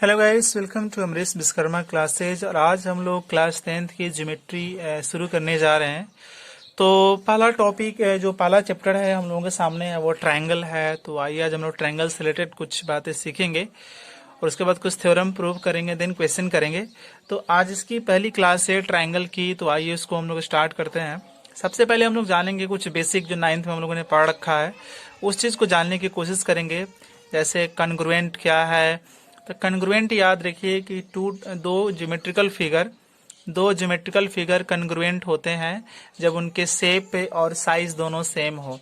Hello guys, welcome to Amrish Vishwakarma classes. और आज हम लोग क्लास 10th की ज्योमेट्री शुरू करने जा रहे हैं। तो पहला टॉपिक जो पहला चैप्टर है हम लोगों के सामने है वो ट्रायंगल है। तो आइए आज हम लोग ट्रायंगल से रिलेटेड कुछ बातें सीखेंगे और उसके बाद कुछ थ्योरम प्रूव करेंगे, देन क्वेश्चन करेंगे। तो आज इसकी पहली क्लास है ट्रायंगल की, तो आइए उसको हम लोग स्टार्ट करते हैं। सबसे पहले हम लोग जानेंगे कुछ बेसिक जो 9th में हम लोगों ने पढ़ रखा है, उस चीज़ को जानने की कोशिश करेंगे। जैसे कॉन्ग्रुएंट क्या है। तो कॉन्ग्रुएंट याद रखिए कि दो ज्योमेट्रिकल फिगर कॉन्ग्रुएंट होते हैं जब उनके शेप और साइज दोनों सेम हो।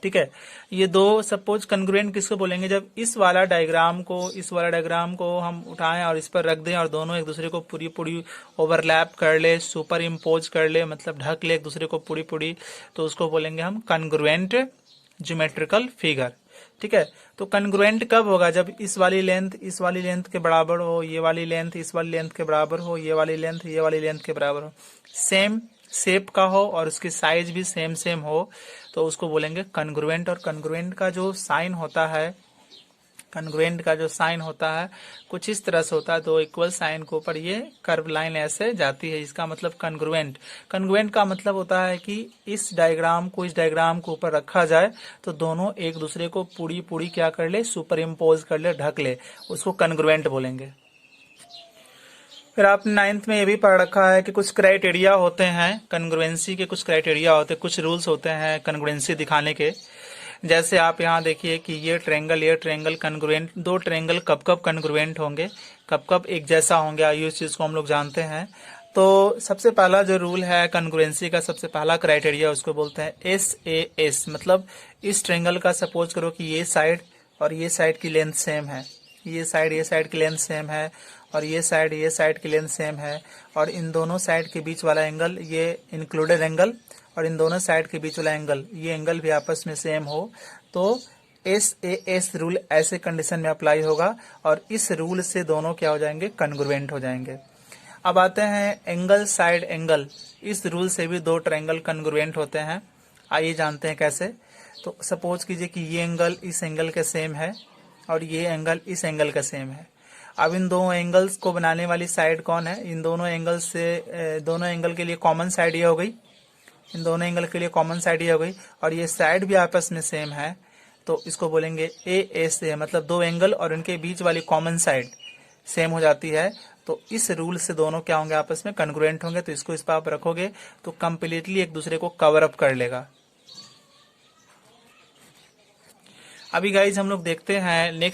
ठीक है, ये दो सपोज कॉन्ग्रुएंट किसको बोलेंगे, जब इस वाला डायग्राम को हम उठाएं और इस पर रख दें और दोनों एक दूसरे को पूरी पूरी ओवरलैप कर ले, सुपर इम्पोज कर ले, मतलब ढक ले एक दूसरे को पूरी पूरी, तो उसको बोलेंगे हम कॉन्ग्रुएंट ज्योमेट्रिकल फिगर। ठीक है, तो कॉन्ग्रुएंट कब होगा, जब इस वाली लेंथ के बराबर हो, ये वाली लेंथ इस वाली लेंथ के बराबर हो, ये वाली लेंथ के बराबर हो, सेम शेप का हो और उसकी साइज भी सेम हो, तो उसको बोलेंगे कॉन्ग्रुएंट। और कॉन्ग्रुएंट का जो साइन होता है कुछ इस तरह से होता है, दो इक्वल साइन के ऊपर ये कर्व लाइन ऐसे जाती है, इसका मतलब कॉन्ग्रुएंट का मतलब होता है कि इस डायग्राम को ऊपर रखा जाए तो दोनों एक दूसरे को पूरी पूरी क्या कर ले, सुपर इम्पोज कर ले, ढक ले, उसको कॉन्ग्रुएंट बोलेंगे। फिर आपने 9th में ये भी पढ़ रखा है कि कुछ क्राइटेरिया होते हैं कॉन्ग्रुएंसी के, कुछ क्राइटेरिया होते हैं, कुछ रूल्स होते हैं कॉन्ग्रुएंसी दिखाने के। जैसे आप यहाँ देखिए कि ये ट्रायंगल कॉन्ग्रुएंट, दो ट्रायंगल कब कब कॉन्ग्रुएंट होंगे, कब कब एक जैसा होंगे, आइए इस चीज को हम लोग जानते हैं। तो सबसे पहला जो रूल है कॉन्ग्रुएंसी का, सबसे पहला क्राइटेरिया उसको बोलते हैं SAS। मतलब इस ट्रायंगल का सपोज करो कि ये साइड और ये साइड की लेंथ सेम है, ये साइड की लेंथ सेम है, और ये साइड की लेंथ सेम है, और इन दोनों साइड के बीच वाला एंगल ये इंक्लूडेड एंगल, और इन दोनों साइड के बीच वाला एंगल ये एंगल भी आपस में सेम हो, तो SAS रूल ऐसे कंडीशन में अप्लाई होगा और इस रूल से दोनों क्या हो जाएंगे, कॉन्ग्रुएंट हो जाएंगे। अब आते हैं एंगल साइड एंगल, इस रूल से भी दो ट्रायंगल कॉन्ग्रुएंट होते हैं। आइए जानते हैं कैसे। तो सपोज कीजिए कि ये एंगल इस एंगल के सेम है और ये एंगल इस एंगल का सेम है। अब इन दोनों एंगल्स को बनाने वाली साइड कौन है, इन दोनों एंगल से दोनों एंगल के लिए कॉमन साइड ये हो गई, इन दोनों एंगल के लिए कॉमन साइड ये हो गई, और ये साइड भी आपस में सेम है, तो इसको बोलेंगे ASA। मतलब दो एंगल और इनके बीच वाली कॉमन साइड सेम हो जाती है, तो इस रूल से दोनों क्या होंगे, आपस में कॉन्ग्रुएंट होंगे। तो इसको इस पर आप रखोगे तो कंप्लीटली एक दूसरे को कवर अप कर लेगा। अभी गाइज हम लोग देखते हैं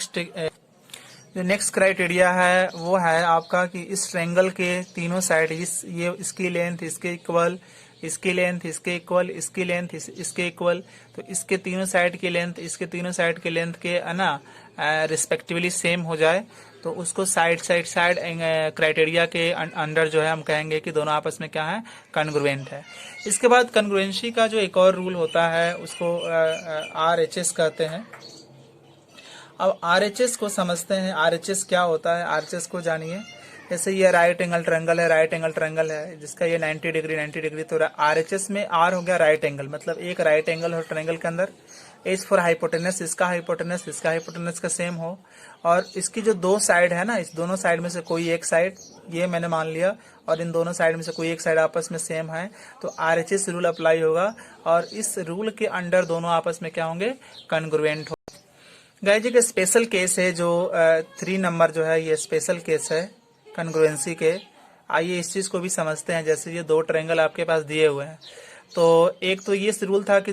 जो नेक्स्ट क्राइटेरिया है वो है आपका कि इस ट्रायंगल के तीनों साइड, इसकी लेंथ इसके इक्वल, इसकी लेंथ इसके इक्वल, इसकी लेंथ इसके इक्वल, तो इसके तीनों साइड की लेंथ इसके तीनों साइड के लेंथ के रिस्पेक्टिवली सेम हो जाए, तो उसको साइड क्राइटेरिया के अंडर जो है हम कहेंगे कि दोनों आपस में क्या है, कॉन्ग्रुएंट है। इसके बाद कॉन्ग्रुएंसी का जो एक और रूल होता है उसको RHS कहते हैं। अब RHS को समझते हैं, RHS क्या होता है, RHS को जानिए। जैसे ये राइट एंगल ट्रायंगल है जिसका ये 90 डिग्री, तो RHS में R हो गया राइट एंगल, मतलब एक राइट एंगल हो ट्रायंगल के अंदर। H फॉर हाइपोटेनस, इसका हाइपोटेनस का सेम हो, और इसकी जो दो साइड है ना, इस दोनों साइड में से कोई एक साइड, ये मैंने मान लिया, और इन दोनों साइड में से कोई एक साइड आपस में सेम है, तो RHS रूल अप्लाई होगा, और इस रूल के अंडर दोनों आपस में क्या होंगे, कॉन्ग्रुएंट हो। गाइस जी स्पेशल केस है जो 3 नंबर जो है, ये स्पेशल केस है कॉन्ग्रुएंसी के। आइए इस चीज को भी समझते हैं। जैसे ये दो ट्रायंगल आपके पास दिए हुए हैं, तो एक तो ये रूल था कि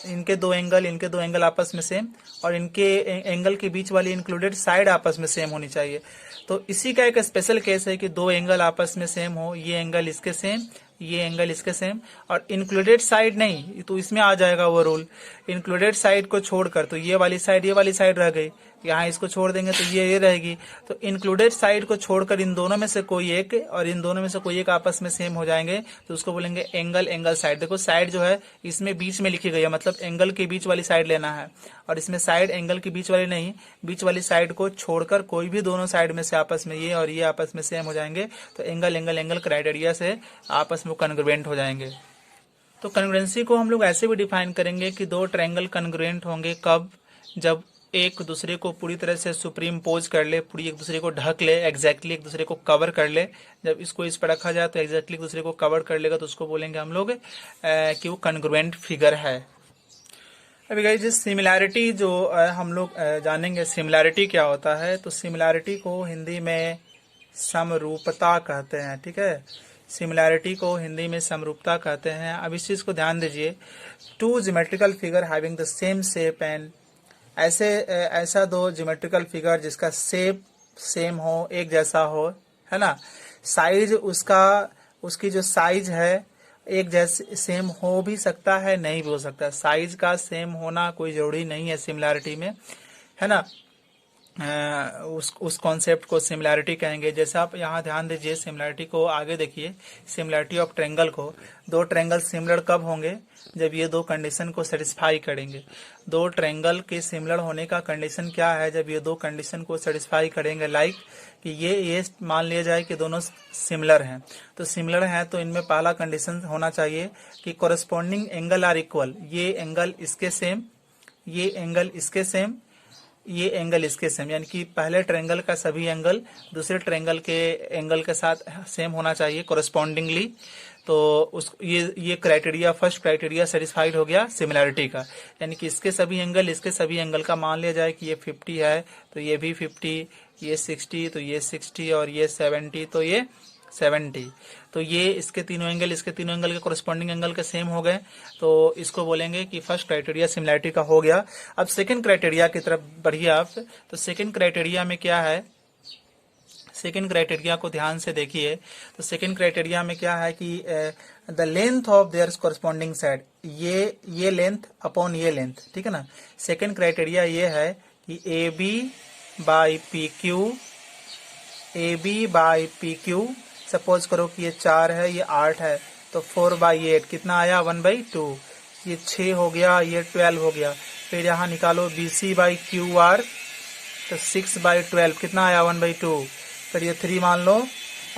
इनके दो एंगल आपस में सेम, और इनके एंगल के बीच वाली इंक्लूडेड साइड आपस में सेम होनी चाहिए। तो इसी का एक स्पेशल केस है कि दो एंगल आपस में सेम हो, ये एंगल इसके सेम, ये एंगल इसके सेम, और इंक्लूडेड साइड नहीं, तो इसमें आ जाएगा वो रूल, इंक्लूडेड साइड को छोड़कर, तो ये वाली साइड रह गई, यहाँ इसको छोड़ देंगे तो ये रहेगी, तो इंक्लूडेड साइड को छोड़कर इन दोनों में से कोई एक और इन दोनों में से कोई एक आपस में सेम हो जाएंगे, तो उसको बोलेंगे एंगल साइड। देखो साइड जो है इसमें बीच में लिखी गई है, मतलब एंगल के बीच वाली साइड लेना है, और इसमें साइड एंगल के बीच वाली नहीं, बीच वाली साइड को छोड़कर कोई भी दोनों साइड में से आपस में ये और ये आपस में सेम हो जाएंगे, तो एंगल क्राइटेरिया से आपस में कॉन्ग्रुएंट हो जाएंगे। तो कॉन्ग्रुएंसी को हम लोग ऐसे भी डिफाइन करेंगे कि दो ट्रायंगल कॉन्ग्रुएंट होंगे कब, जब एक दूसरे को पूरी तरह से सुप्रीम पोज कर ले, पूरी एक दूसरे को ढक ले, एग्जैक्टली एक दूसरे को कवर कर ले। जब इसको इस पर रखा जाए तो एग्जैक्टली एक दूसरे को कवर कर लेगा, तो उसको बोलेंगे हम लोग कि वो कॉन्ग्रुएंट फिगर है। अभी गाइस जिस सिमिलैरिटी जो हम लोग जानेंगे सिमिलैरिटी क्या होता है, तो सिमिलैरिटी को हिंदी में समरूपता कहते हैं। ठीक है, सिमिलैरिटी को हिंदी में समरूपता कहते हैं। अब इस चीज को ध्यान दीजिए, two geometrical figure having the same shape and ऐसा दो ज्योमेट्रिकल फिगर जिसका शेप सेम हो, एक जैसा हो, है ना, साइज उसकी जो साइज है एक जैसे सेम हो भी सकता है, नहीं भी हो सकता। साइज का सेम होना कोई जरूरी नहीं है सिमिलैरिटी में, है ना। उस कॉन्सेप्ट को सिमिलैरिटी कहेंगे। जैसे आप यहाँ ध्यान दीजिए, सिमिलैरिटी को आगे देखिए, सिमिलैरिटी ऑफ ट्रायंगल को, दो ट्रायंगल सिमिलर कब होंगे, जब ये दो कंडीशन को सेटिस्फाई करेंगे। दो ट्रायंगल के सिमिलर होने का कंडीशन क्या है, जब ये दो कंडीशन को सेटिस्फाई करेंगे, लाइक कि ये मान लिया जाए कि दोनों सिमिलर हैं। तो सिमिलर हैं तो इनमें पहला कंडीशन होना चाहिए कि कोरस्पॉन्डिंग एंगल आर इक्वल, ये एंगल इसके सेम, ये एंगल इसके सेम, ये एंगल इसके सेम, यानी कि पहले ट्रायंगल का सभी एंगल दूसरे ट्रायंगल के एंगल के साथ सेम होना चाहिए कोरस्पॉन्डिंगली। तो ये क्राइटेरिया, फर्स्ट क्राइटेरिया सेटिस्फाइड हो गया सिमिलैरिटी का, यानी कि इसके सभी एंगल का मान लिया जाए कि ये 50 है तो ये भी 50, ये 60 तो ये 60, और ये 70 तो ये 70। तो ये इसके तीनों एंगल के कोरस्पॉन्डिंग एंगल के सेम हो गए, तो इसको बोलेंगे कि फर्स्ट क्राइटेरिया सिमिलैरिटी का हो गया। अब सेकंड क्राइटेरिया की तरफ बढ़िए आप। तो सेकंड क्राइटेरिया में क्या है, सेकंड क्राइटेरिया को ध्यान से देखिए। तो सेकंड क्राइटेरिया में क्या है कि the length of their corresponding side, ये लेंथ अपॉन ये लेंथ, ठीक है ना। सेकंड क्राइटेरिया ये है कि A B by P Q, suppose करो कि ये 4 है, ये 8 है, तो 4/8 कितना आया, 1/2। ये 6 हो गया, ये 12 हो गया। फिर यहाँ निकालो BC बाई क्यू आर, तो 6/12 कितना आया, 1/2। फिर ये 3 मान लो,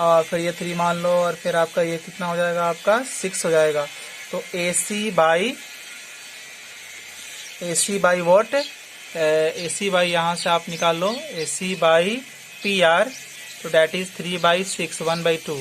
और फिर ये 3 मान लो, और फिर आपका ये कितना हो जाएगा, आपका 6 हो जाएगा। तो AC by what, AC by यहाँ से आप निकाल लो, AC बाई PR, तो डेट इज 3/6, 1/2।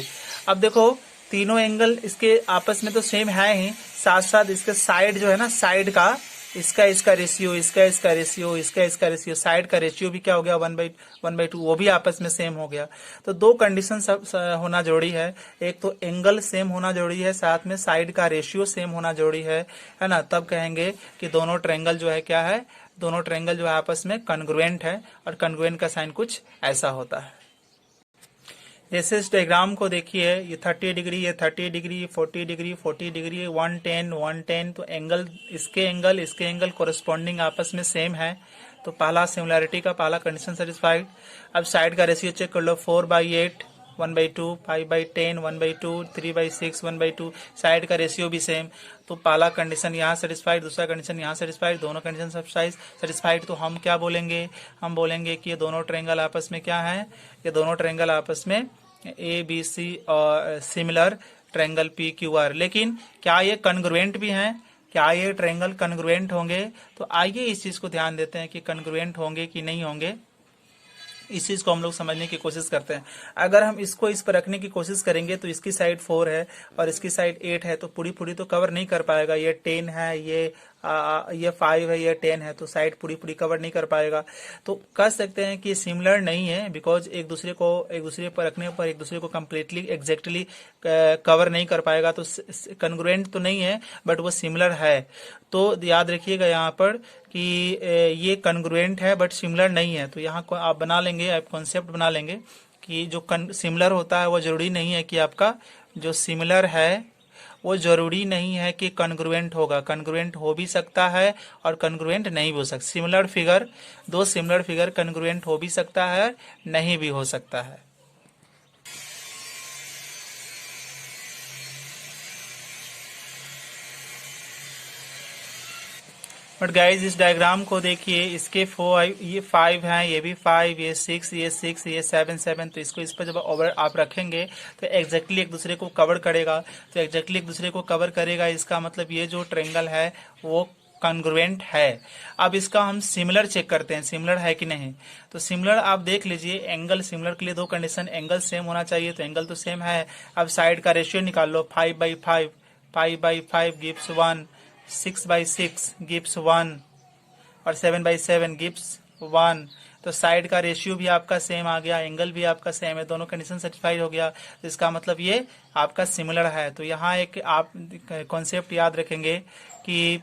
अब देखो तीनों एंगल इसके आपस में तो सेम है ही, साथ साथ इसके साइड जो है ना, साइड का इसका रेशियो, इसका रेशियो, साइड का रेशियो भी क्या हो गया, 1/2, वो भी आपस में सेम हो गया। तो दो कंडीशन सब होना जरूरी है, एक तो एंगल सेम होना जरूरी है, साथ में साइड का रेशियो सेम होना जरूरी है ना। तब कहेंगे कि दोनों ट्रायंगल जो है क्या है, दोनों ट्रायंगल जो है आपस में कॉन्ग्रुएंट है, और कॉन्ग्रुएंट का साइन कुछ ऐसा होता है। जैसे इस डायग्राम को देखिए, ये 30 डिग्री, ये 30 डिग्री, 40 डिग्री, 40 डिग्री, 110, तो इसके एंगल कोरस्पॉन्डिंग आपस में सेम है, तो पहला सिमिलैरिटी का पहला कंडीशन सेटिस्फाइड। अब साइड का रेशियो चेक कर लो, 4/8, 1/2, 5/10, 1/2, 3/6, 1/2, साइड का रेशियो भी सेम, तो पहला कंडीशन यहाँ सेटिस्फाइड, दूसरा कंडीशन यहाँ सेटिस्फाइड, दोनों कंडीशन सेटिस्फाइड। तो हम क्या बोलेंगे, हम बोलेंगे कि ये दोनों ट्रायंगल आपस में क्या है, ये दोनों ट्रायंगल आपस में ABC और सिमिलर ट्रायंगल PQR। लेकिन क्या ये कॉन्ग्रुएंट भी हैं, क्या ये ट्रायंगल कॉन्ग्रुएंट होंगे? तो आइए इस चीज को ध्यान देते हैं कि कॉन्ग्रुएंट होंगे कि नहीं होंगे, इस चीज को हम लोग समझने की कोशिश करते हैं। अगर हम इसको इस पर रखने की कोशिश करेंगे तो इसकी साइड 4 है और इसकी साइड 8 है, तो पूरी तो कवर नहीं कर पाएगा। ये 10 है, ये 5 है, ये 10 है, तो साइड पूरी कवर नहीं कर पाएगा। तो कह सकते हैं कि सिमिलर नहीं है, बिकॉज एक दूसरे पर रखने पर एक दूसरे को कम्प्लीटली एग्जैक्टली कवर नहीं कर पाएगा। तो कॉन्ग्रुएंट तो नहीं है, बट वो सिमिलर है। तो याद रखिएगा यहाँ पर कि ये कॉन्ग्रुएंट है बट सिमिलर नहीं है। तो यहाँ आप बना लेंगे, आप कॉन्सेप्ट बना लेंगे कि जो सिमिलर होता है वो जरूरी नहीं है कि आपका जो सिमिलर है वो जरूरी नहीं है कि कॉन्ग्रुएंट होगा। कॉन्ग्रुएंट हो भी सकता है और कॉन्ग्रुएंट नहीं भी हो सकता। दो सिमिलर फिगर कॉन्ग्रुएंट हो भी सकता है, नहीं भी हो सकता है। बट गाइज इस डायग्राम को देखिए, इसके ये 5 हैं, ये भी 5, ये 6, ये 6, ये 7, तो इसको इस पर जब ओवर आप रखेंगे तो एग्जैक्टली एक दूसरे को कवर करेगा। तो एग्जैक्टली एक दूसरे को कवर करेगा, इसका मतलब ये जो ट्रायंगल है वो कॉन्ग्रुएंट है। अब इसका हम सिमिलर चेक करते हैं, सिमिलर है कि नहीं। तो सिमिलर आप देख लीजिए, एंगल सिमिलर के लिए दो कंडीशन, एंगल सेम होना चाहिए, तो एंगल तो सेम है। अब साइड का रेशियो निकाल लो, 5/5, 5/5 गिव्स 1, 6/6 गिव्स 1 और 7/7 गिव्स 1। तो साइड का रेशियो भी आपका सेम आ गया, एंगल भी आपका सेम है, दोनों कंडीशन सेटिस्फाइड हो गया। तो इसका मतलब ये आपका सिमिलर है। तो यहाँ एक आप कॉन्सेप्ट याद रखेंगे कि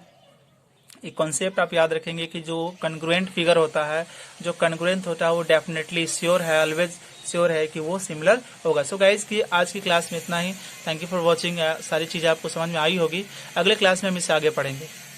एक कॉन्सेप्ट आप याद रखेंगे कि जो कॉन्ग्रुएंट फिगर होता है, जो कॉन्ग्रुएंट होता है वो डेफिनेटली श्योर है, ऑलवेज श्योर है कि वो सिमिलर होगा। सो गाइज की आज की क्लास में इतना ही। Thank you for watching. सारी चीजें आपको समझ में आई होगी। अगले क्लास में हम इससे आगे पढ़ेंगे।